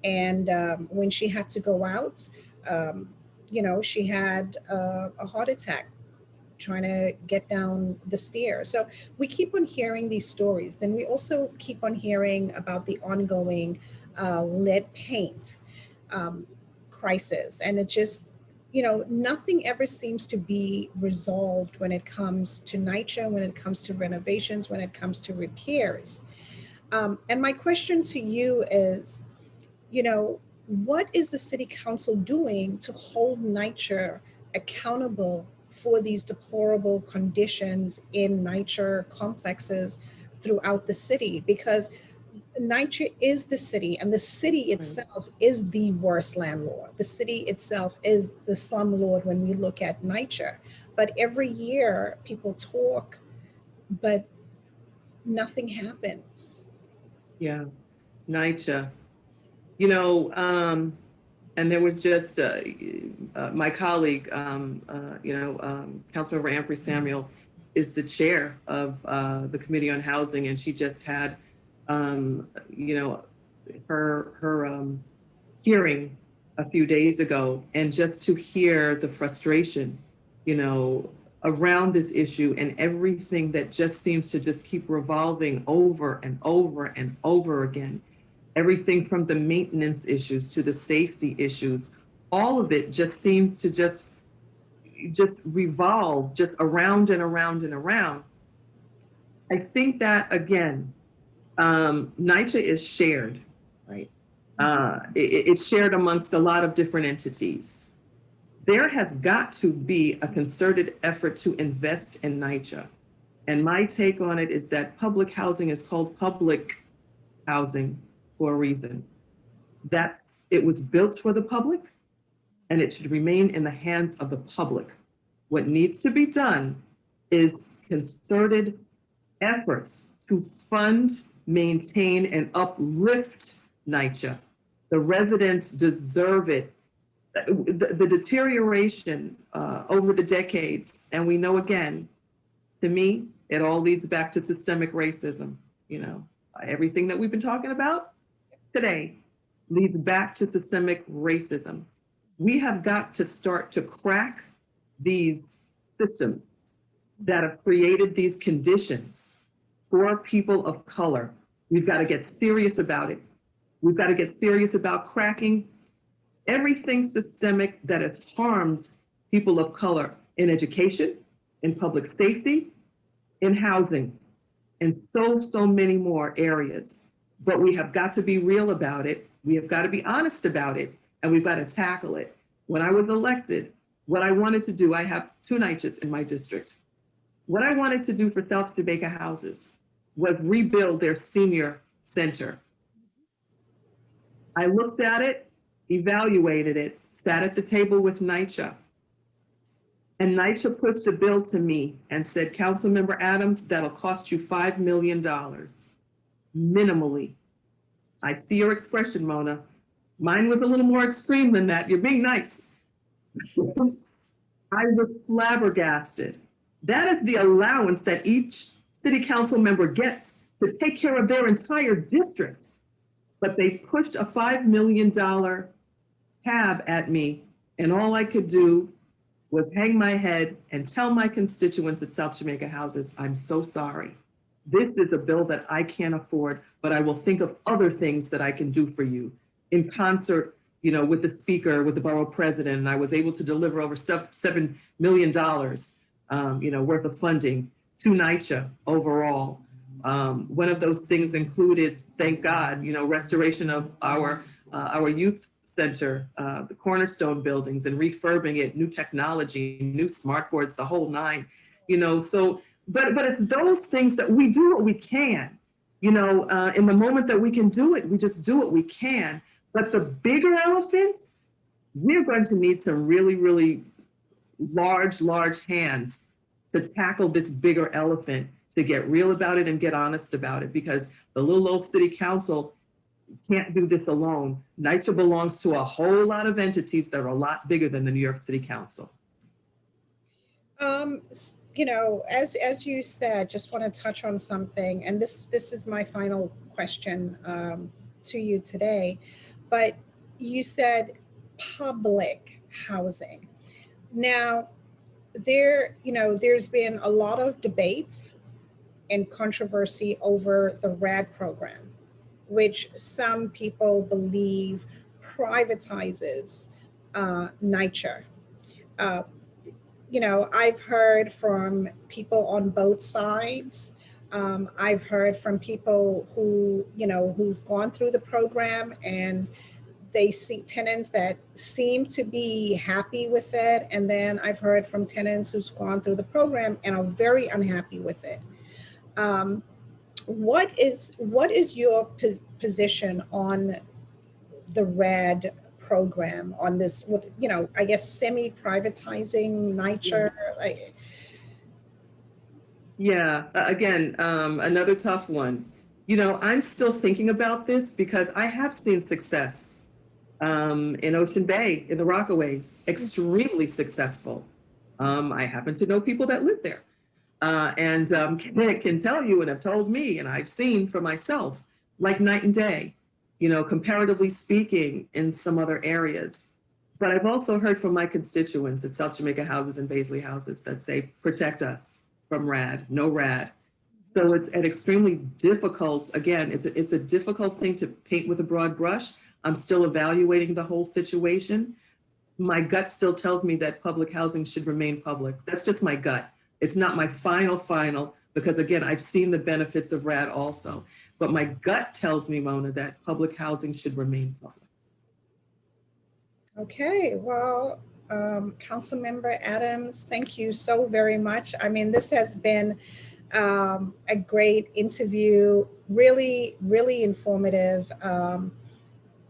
A: And when she had to go out, um, you know, she had a heart attack trying to get down the stairs. So we keep on hearing these stories. Then we also keep on hearing about the ongoing lead paint um, crisis. And it just, you know, nothing ever seems to be resolved when it comes to NYCHA, when it comes to renovations, when it comes to repairs. And my question to you is, you know, what is the city council doing to hold NYCHA accountable for these deplorable conditions in NYCHA complexes throughout the city? Because NYCHA is the city, and the city
B: Right.
A: itself is the worst landlord. The city itself is the slumlord when we look at NYCHA. But every year people talk, but nothing happens.
B: Yeah. NYCHA. You know, and there was just my colleague, Councilmember Ampry Samuel, is the chair of the Committee on Housing, and she just had, you know, her hearing a few days ago, and just to hear the frustration, you know, around this issue and everything that just seems to just keep revolving over and over and over again. Everything from the maintenance issues to the safety issues, all of it just seems to just revolve just around and around and around. I think that again, NYCHA is shared, right? It's shared amongst a lot of different entities. There has got to be a concerted effort to invest in NYCHA. And my take on it is that public housing is called public housing for a reason. That it was built for the public and it should remain in the hands of the public. What needs to be done is concerted efforts to fund, maintain, and uplift NYCHA. The residents deserve it. The deterioration over the decades, and we know again, to me, it all leads back to systemic racism. You know, everything that we've been talking about today leads back to systemic racism. We have got to start to crack these systems that have created these conditions for people of color. We've got to get serious about it. We've got to get serious about cracking everything systemic that has harmed people of color in education, in public safety, in housing, and so many more areas. But we have got to be real about it. We have got to be honest about it, and we've got to tackle it. When I was elected, what I wanted to do, I have 2 NYCHAs in my district. What I wanted to do for South Jamaica houses was rebuild their senior center. I looked at it, evaluated it, sat at the table with NYCHA. And NYCHA pushed a bill to me and said, Councilmember Adams, that'll cost you $5 million, minimally. I see your expression, Mona. Mine was a little more extreme than that. You're being nice. I was flabbergasted. That is the allowance that each city council member gets to take care of their entire district. But they pushed a $5 million tab at me, and all I could do was hang my head and tell my constituents at South Jamaica Houses, I'm so sorry. This is a bill that I can't afford, but I will think of other things that I can do for you. In concert, you know, with the speaker, with the borough president, and I was able to deliver over $7 million, you know, worth of funding to NYCHA overall. One of those things included, thank God, you know, restoration of our youth center, the Cornerstone buildings, and refurbing it, new technology, new smart boards, the whole nine, you know. So, but it's those things that we do what we can, you know, in the moment that we can do it, we just do what we can. But the bigger elephant, we're going to need some really, really large hands to tackle this bigger elephant, to get real about it and get honest about it, because the little old city council can't do this alone. NYCHA belongs to a whole lot of entities that are a lot bigger than the New York City Council.
A: You know, as you said, just want to touch on something, and this is my final question to you today, but you said public housing. Now, there's been a lot of debate and controversy over the RAD program, which some people believe privatizes NYCHA. You know, I've heard from people on both sides. I've heard from people who, you know, who've gone through the program and they see tenants that seem to be happy with it. And then I've heard from tenants who've gone through the program and are very unhappy with it. What is your position on the RAD program, on this, you know, I guess semi-privatizing NYCHA?
B: Yeah, again, another tough one. You know, I'm still thinking about this because I have seen success in Ocean Bay, in the Rockaways, extremely successful. I happen to know people that live there. And can tell you and have told me, and I've seen for myself, like night and day. comparatively speaking, in some other areas. But I've also heard from my constituents at South Jamaica Houses and Baisley Houses that they protect us from RAD, no RAD. So it's an extremely difficult, again, it's a difficult thing to paint with a broad brush. I'm still evaluating the whole situation. My gut still tells me that public housing should remain public. That's just my gut. It's not my final, because again, I've seen the benefits of RAD also. But my gut tells me, Mona, that public housing should remain public.
A: Okay, well, Councilmember Adams, thank you so very much. I mean, this has been a great interview, really, really informative.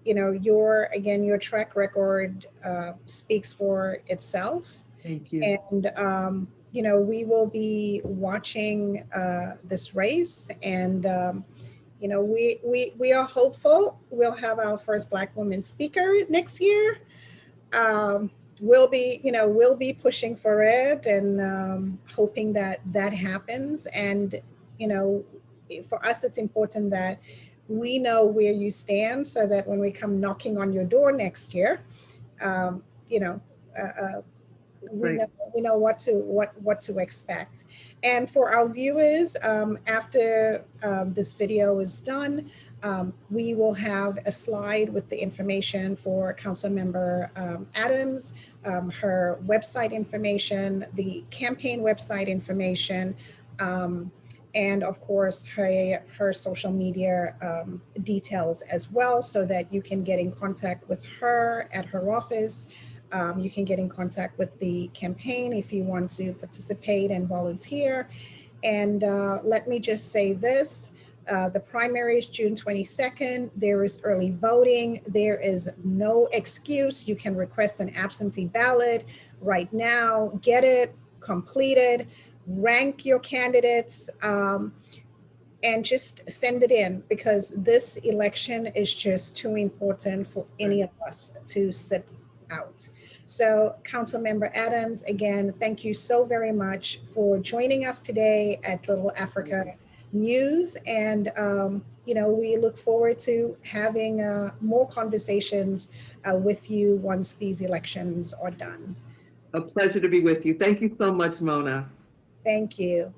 A: Your track record speaks for itself.
B: Thank you.
A: And, we will be watching this race, and, we are hopeful we'll have our first Black woman speaker next year. We'll be pushing for it, and hoping that that happens. And, for us, it's important that we know where you stand, so that when we come knocking on your door next year, um, you know,
B: Right.
A: we know what to expect. And for our viewers, after this video is done, we will have a slide with the information for Councilmember Adams, her website information, the campaign website information, and of course her social media details as well, so that you can get in contact with her at her office. You can get in contact with the campaign if you want to participate and volunteer. And let me just say this, the primary is June 22nd. There is early voting. There is no excuse. You can request an absentee ballot right now, get it completed, rank your candidates, and just send it in, because this election is just too important for any of us to sit out. So Councilmember Adams, again, thank you so very much for joining us today at LittleAfrica News. And, we look forward to having more conversations with you once these elections are done.
B: A pleasure to be with you. Thank you so much, Mona.
A: Thank you.